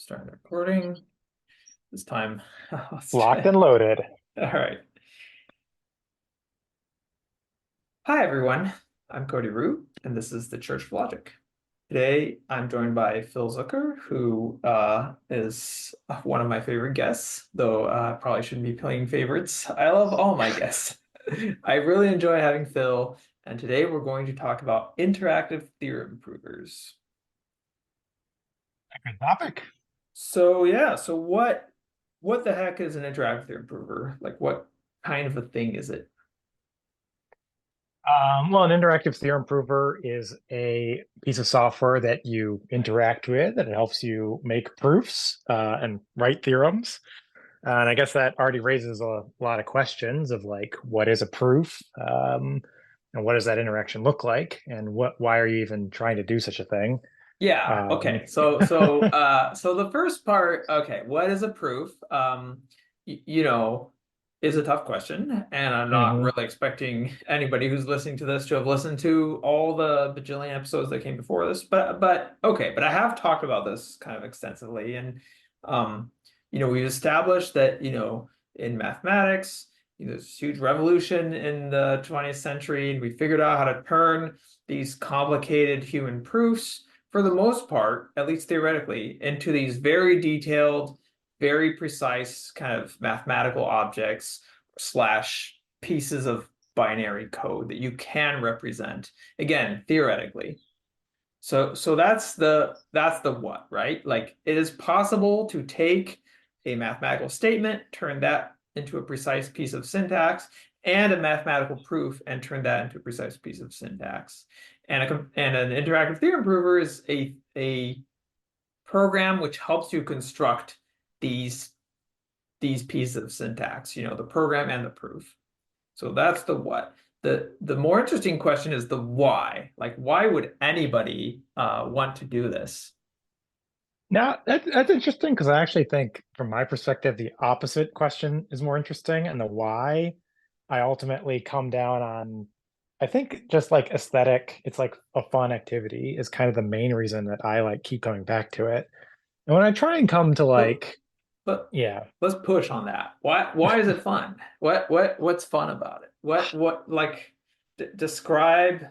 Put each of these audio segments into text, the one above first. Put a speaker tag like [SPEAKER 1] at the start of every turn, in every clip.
[SPEAKER 1] Starting the recording this time.
[SPEAKER 2] Locked and loaded.
[SPEAKER 1] All right. Hi, everyone. I'm Cody Root, and this is the Church of Logic. Today, I'm joined by Phil Zucker, who is one of my favorite guests, though I probably shouldn't be playing favorites. I love all my guests. I really enjoy having Phil, and today we're going to talk about interactive theorem provers.
[SPEAKER 2] Good topic.
[SPEAKER 1] So yeah, so what the heck is an interactive theorem prover? Like what kind of a thing is it?
[SPEAKER 2] Well, an interactive theorem prover is a piece of software that you interact with, and it helps you make proofs and write theorems. And I guess that already raises a lot of questions of like, what is a proof? And what does that interaction look like? And why are you even trying to do such a thing?
[SPEAKER 1] Yeah,
[SPEAKER 2] Um,
[SPEAKER 1] okay. So the first part, okay, what is a proof? You know, is a tough question, and I'm not
[SPEAKER 2] mhm.
[SPEAKER 1] really expecting anybody who's listening to this to have listened to all the bajillion episodes that came before this. But okay, but I have talked about this kind of extensively, and um, we've established that, in mathematics, there's this huge revolution in the 20th century, and we figured out how to turn these complicated human proofs for the most part, at least theoretically, into these very detailed, very precise kind of mathematical objects slash pieces of binary code that you can represent. Again, theoretically. So that's the what, right? Like it is possible to take a mathematical statement, turn that into a precise piece of syntax, and a mathematical proof and turn that into a precise piece of syntax. And an interactive theorem prover is a program which helps you construct these these pieces of syntax, the program and the proof. So that's the what. The more interesting question is the why. Like, why would anybody want to do this?
[SPEAKER 2] Now, that's interesting because I actually think, from my perspective, the opposite question is more interesting, and the why I ultimately come down on, I think, just like aesthetic, it's like a fun activity is kind of the main reason that I like keep coming back to it. And when I try and come to
[SPEAKER 1] But
[SPEAKER 2] like,
[SPEAKER 1] but
[SPEAKER 2] yeah,
[SPEAKER 1] let's push on that. Why is it fun? What's fun about it? What like describe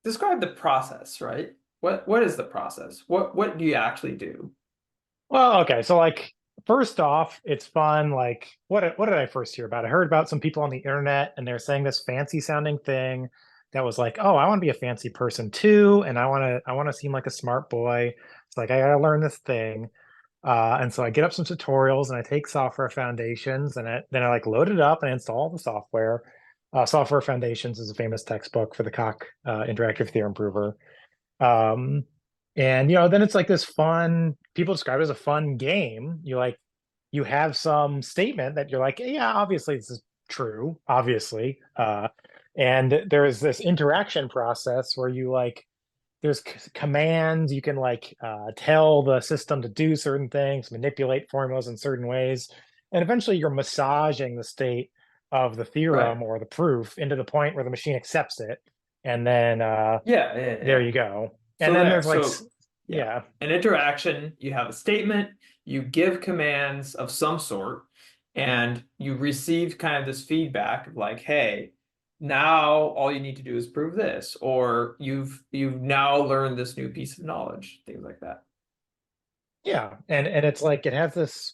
[SPEAKER 1] the process, right? What is the process? What do you actually do?
[SPEAKER 2] well, okay, so like first off, it's fun. Like, what did I first hear about? I heard about some people on the internet, and they're saying this fancy sounding thing that was like, oh, I want to be a fancy person too, and I want to seem like a smart boy. It's like I gotta learn this thing. And so I get up some tutorials and I take software foundations and then I like load it up and install the software. Software Foundations is a famous textbook for the Coq interactive theorem prover. Um, and then it's like this fun, people describe it as a fun game. You have some statement that you're like, yeah, obviously this is true, obviously. And there is this interaction process where you like there's commands you can like tell the system to do certain things, manipulate formulas in certain ways, and eventually you're massaging the state of the
[SPEAKER 1] Right.
[SPEAKER 2] theorem or the proof into the point where the machine accepts it, and then
[SPEAKER 1] Yeah, yeah,
[SPEAKER 2] there
[SPEAKER 1] yeah.
[SPEAKER 2] you go. And
[SPEAKER 1] So
[SPEAKER 2] then
[SPEAKER 1] there.
[SPEAKER 2] there's like,
[SPEAKER 1] So yeah,
[SPEAKER 2] yeah,
[SPEAKER 1] an interaction, you have a statement, you give commands of some sort, and you receive kind of this feedback of like, hey, now all you need to do is prove this, or you've now learned this new piece of knowledge, things like that.
[SPEAKER 2] yeah, and it's like it has this,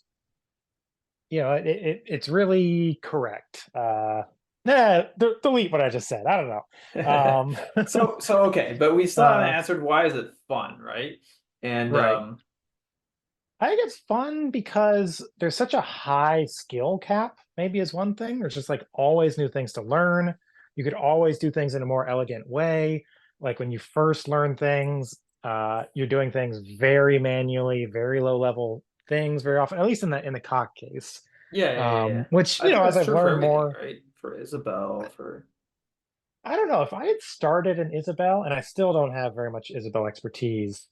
[SPEAKER 2] it's really correct. Delete what I just said. I don't know.
[SPEAKER 1] So okay, but we still haven't
[SPEAKER 2] uh
[SPEAKER 1] answered why is it fun, right? And
[SPEAKER 2] right. I think it's fun because there's such a high skill cap, maybe is one thing. There's just like always new things to learn. You could always do things in a more elegant way. Like when you first learn things, you're doing things very manually, very low level things very often, at least in the cock case.
[SPEAKER 1] yeah.
[SPEAKER 2] Which,
[SPEAKER 1] I think
[SPEAKER 2] as
[SPEAKER 1] that's
[SPEAKER 2] I've
[SPEAKER 1] true for
[SPEAKER 2] learned
[SPEAKER 1] everything,
[SPEAKER 2] more,
[SPEAKER 1] right? For Isabel, for
[SPEAKER 2] I don't know if I had started in Isabel, and I still don't have very much Isabel expertise.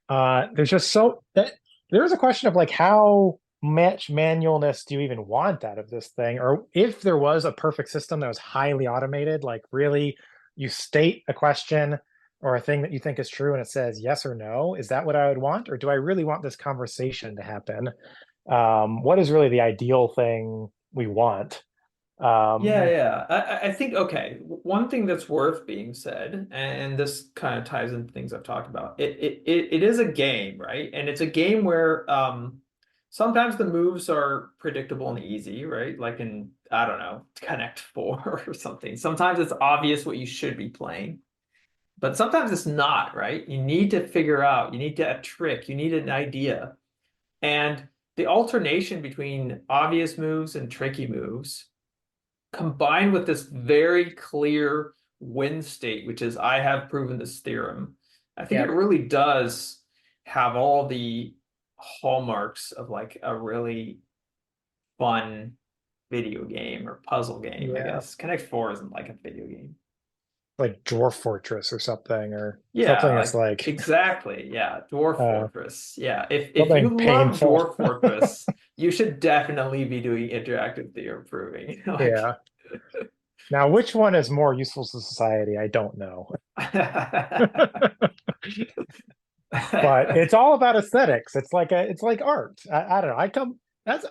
[SPEAKER 2] There's just so that there's a question of like how much manualness do you even want out of this thing, or if there was a perfect system that was highly automated, like really you state a question, or a thing that you think is true and it says yes or no, is that what I would want? Or do I really want this conversation to happen? What is really the ideal thing we want?
[SPEAKER 1] Yeah,
[SPEAKER 2] Um,
[SPEAKER 1] yeah. I think okay. One thing that's worth being said, and this kind of ties into things I've talked about. It is a game, right? And it's a game where sometimes the moves are predictable and easy, right? Like in, I don't know, Connect Four or something. Sometimes it's obvious what you should be playing, but sometimes it's not, right? You need to figure out, you need to a trick, you need an idea. And the alternation between obvious moves and tricky moves combined with this very clear win state, which is I have proven this theorem, I think it
[SPEAKER 2] yep.
[SPEAKER 1] really does have all the hallmarks of like a really fun video game or puzzle game, I
[SPEAKER 2] Yeah.
[SPEAKER 1] guess. Connect Four isn't like a video game.
[SPEAKER 2] Like Dwarf Fortress or
[SPEAKER 1] Yeah,
[SPEAKER 2] something that's
[SPEAKER 1] like
[SPEAKER 2] like
[SPEAKER 1] exactly. Yeah, Dwarf
[SPEAKER 2] uh,
[SPEAKER 1] Fortress. Yeah, if you
[SPEAKER 2] something
[SPEAKER 1] love
[SPEAKER 2] painful.
[SPEAKER 1] Dwarf Fortress, you should definitely be doing interactive theorem proving. Like
[SPEAKER 2] Yeah. Now, which one is more useful to society? I don't know. But it's all about aesthetics. It's like art. I don't know. I come that's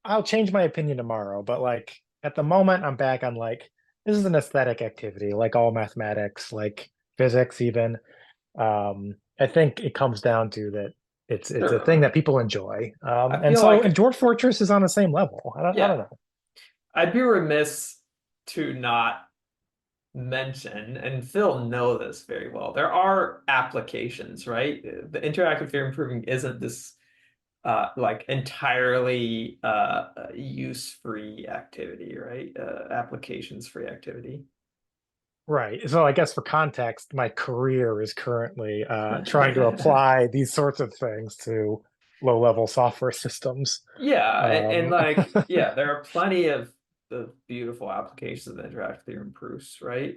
[SPEAKER 2] I'll change my opinion tomorrow, but like at the moment I'm back on like this is an aesthetic activity, like all mathematics, like physics even. I think it comes down to that it's a thing
[SPEAKER 1] Sure.
[SPEAKER 2] that people enjoy.
[SPEAKER 1] I
[SPEAKER 2] And
[SPEAKER 1] feel
[SPEAKER 2] so and
[SPEAKER 1] like,
[SPEAKER 2] Dwarf Fortress is on the same level. I don't
[SPEAKER 1] yeah,
[SPEAKER 2] know.
[SPEAKER 1] I'd be remiss to not mention, and Phil know this very well. There are applications, right? The interactive theorem proving isn't this like entirely use-free activity, right? Applications-free activity.
[SPEAKER 2] Right. So I guess for context, my career is currently trying to apply these sorts of things to low-level software systems.
[SPEAKER 1] Yeah, and
[SPEAKER 2] Um,
[SPEAKER 1] like, yeah, there are plenty of the beautiful applications of the interactive theorem proofs, right?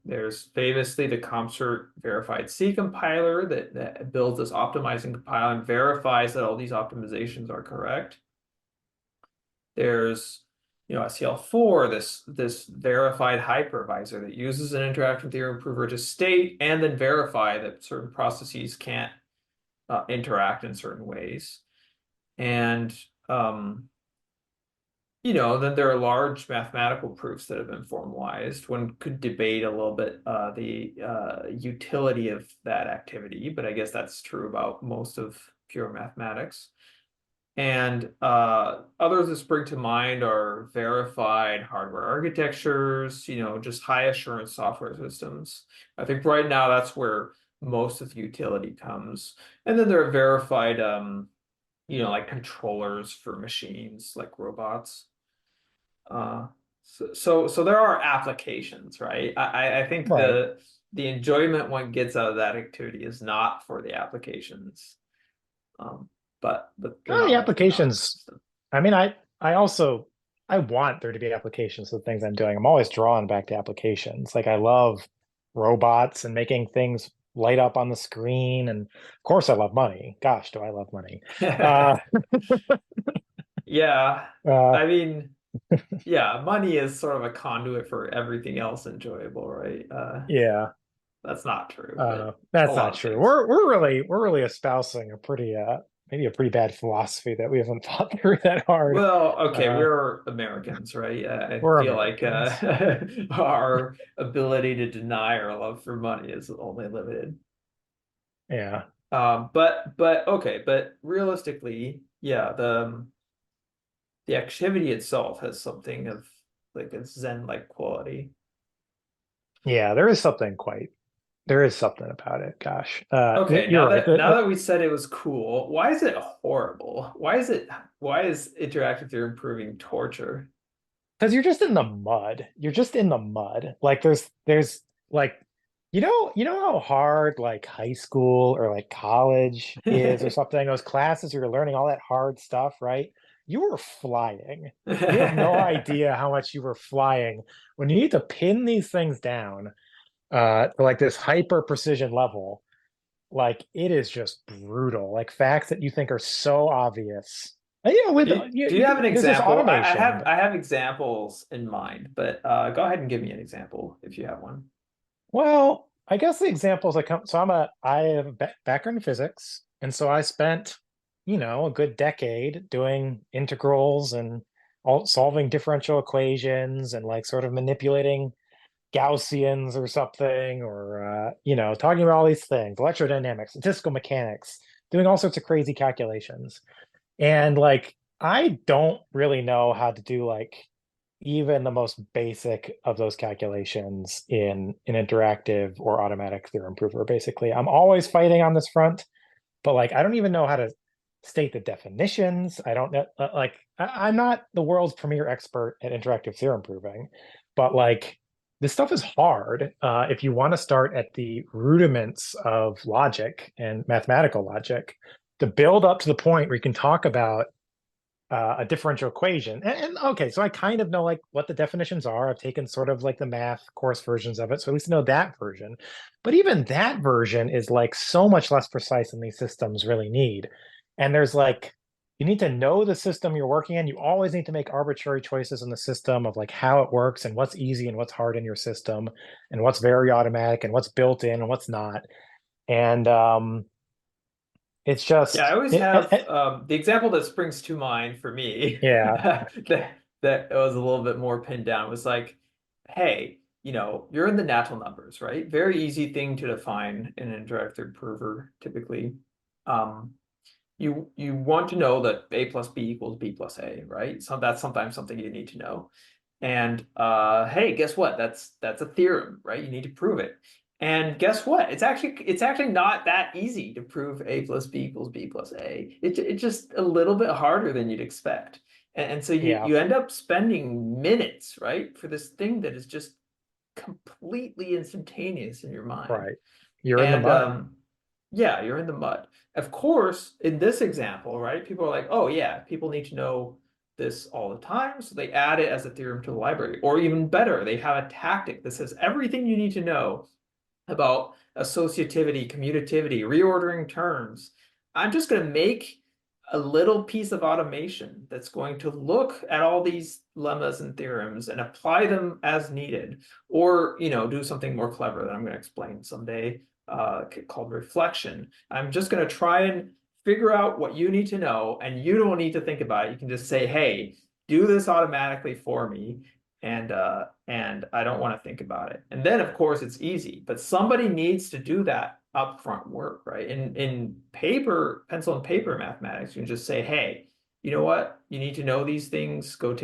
[SPEAKER 1] There's famously the ComCert verified C compiler that builds this optimizing compiler and verifies that all these optimizations are correct. There's, SCL4, this verified hypervisor that uses an interactive theorem prover to state and then verify that certain processes can't interact in certain ways. And um, then there are large mathematical proofs that have been formalized. One could debate a little bit the utility of that activity, but I guess that's true about most of pure mathematics. And others that spring to mind are verified hardware architectures, just high assurance software systems. I think right now that's where most of the utility comes. And then there are verified, like controllers for machines, like robots. Uh, so there are applications, right? I think
[SPEAKER 2] right.
[SPEAKER 1] the enjoyment one gets out of that activity is not for the applications, um, but they're
[SPEAKER 2] Oh, the
[SPEAKER 1] not like
[SPEAKER 2] applications.
[SPEAKER 1] non-existent.
[SPEAKER 2] I mean, I also I want there to be applications to the things I'm doing. I'm always drawn back to applications. Like I love robots and making things light up on the screen. And of course I love money. Gosh, do I love money. Uh,
[SPEAKER 1] Yeah,
[SPEAKER 2] uh,
[SPEAKER 1] I mean, yeah, money is sort of a conduit for everything else enjoyable, right?
[SPEAKER 2] yeah.
[SPEAKER 1] That's not true, but a
[SPEAKER 2] That's
[SPEAKER 1] lot
[SPEAKER 2] not
[SPEAKER 1] of
[SPEAKER 2] true.
[SPEAKER 1] things.
[SPEAKER 2] We're really espousing a pretty maybe a pretty bad philosophy that we haven't thought through that hard.
[SPEAKER 1] Well, okay,
[SPEAKER 2] Uh,
[SPEAKER 1] we're Americans, right? I
[SPEAKER 2] we're
[SPEAKER 1] feel like
[SPEAKER 2] Americans.
[SPEAKER 1] our ability to deny our love for money is only limited.
[SPEAKER 2] Yeah.
[SPEAKER 1] But okay, but realistically, yeah, the activity itself has something of like a Zen-like quality.
[SPEAKER 2] Yeah, there is something about it. Gosh.
[SPEAKER 1] Okay,
[SPEAKER 2] You're
[SPEAKER 1] now
[SPEAKER 2] right.
[SPEAKER 1] that now that we said it was cool, why is it horrible? Why is interactive theory improving torture?
[SPEAKER 2] Because you're just in the mud. You're just in the mud. Like there's like you know how hard like high school or like college is or something, those classes where you're learning all that hard stuff, right? You were flying. You have no idea how much you were flying when you need to pin these things down to like this hyper precision level. Like it is just brutal. Like facts that you think are so obvious. And, with
[SPEAKER 1] Do you have an
[SPEAKER 2] there's this
[SPEAKER 1] example? I
[SPEAKER 2] automation,
[SPEAKER 1] have
[SPEAKER 2] but
[SPEAKER 1] I have examples in mind, but go ahead and give me an example if you have one.
[SPEAKER 2] well, I guess the examples I come, so I have a background in physics, and so I spent, a good decade doing integrals and all solving differential equations and like sort of manipulating Gaussians or something, or talking about all these things, electrodynamics, statistical mechanics, doing all sorts of crazy calculations. And like I don't really know how to do like even the most basic of those calculations in an interactive or automatic theorem prover. Basically, I'm always fighting on this front, but like I don't even know how to state the definitions. I don't know, like I'm not the world's premier expert at interactive theorem proving, but like this stuff is hard if you want to start at the rudiments of logic and mathematical logic to build up to the point where you can talk about a differential equation. And okay, so I kind of know like what the definitions are. I've taken sort of like the math course versions of it, so at least I know that version. But even that version is like so much less precise than these systems really need. And there's like you need to know the system you're working in. You always need to make arbitrary choices in the system of like how it works and what's easy and what's hard in your system and what's very automatic and what's built in and what's not. And it's
[SPEAKER 1] Yeah, I
[SPEAKER 2] just
[SPEAKER 1] always have the example that springs to mind for me
[SPEAKER 2] yeah,
[SPEAKER 1] that was a little bit more pinned down was like, hey, you're in the natural numbers, right? Very easy thing to define in an interactive prover typically. Um, you want to know that A plus B equals B plus A, right? So that's sometimes something you need to know. And hey, guess what? That's a theorem, right? You need to prove it. And guess what? It's actually not that easy to prove A plus B equals B plus A. It's just a little bit harder than you'd expect. And so you
[SPEAKER 2] yeah,
[SPEAKER 1] you end up spending minutes, right, for this thing that is just completely instantaneous in your mind.
[SPEAKER 2] right. You're in the
[SPEAKER 1] And
[SPEAKER 2] mud.
[SPEAKER 1] yeah, you're in the mud. Of course, in this example, right, people are like, oh yeah, people need to know this all the time. So they add it as a theorem to the library. Or even better, they have a tactic that says everything you need to know about associativity, commutativity, reordering terms. I'm just going to make a little piece of automation that's going to look at all these lemmas and theorems and apply them as needed, or do something more clever that I'm going to explain someday, called reflection. I'm just going to try and figure out what you need to know, and you don't need to think about it. You can just say, "Hey, do this automatically for me," and I don't want to think about it. And then of course it's easy, but somebody needs to do that upfront work, right? In paper, pencil and paper mathematics, you can just say, hey, you know what? You need to know these things. Go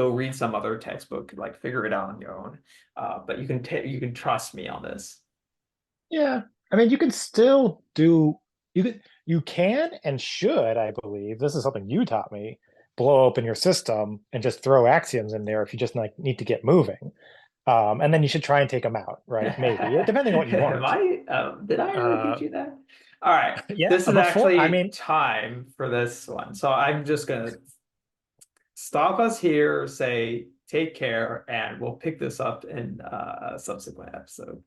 [SPEAKER 1] read some other textbook, like figure it out on your own. But you can trust me on this.
[SPEAKER 2] Yeah. I mean, you can still do you can and should, I believe. This is something you taught me. Blow open your system and just throw axioms in there if you just like need to get moving. And then you should try and take them out, right? Maybe, depending on what you want.
[SPEAKER 1] Did I ever teach
[SPEAKER 2] Uh,
[SPEAKER 1] you that? All right,
[SPEAKER 2] yeah,
[SPEAKER 1] this is
[SPEAKER 2] before, I
[SPEAKER 1] actually
[SPEAKER 2] mean,
[SPEAKER 1] time for this one. So I'm just gonna stop us here, say take care, and we'll pick this up in a subsequent episode.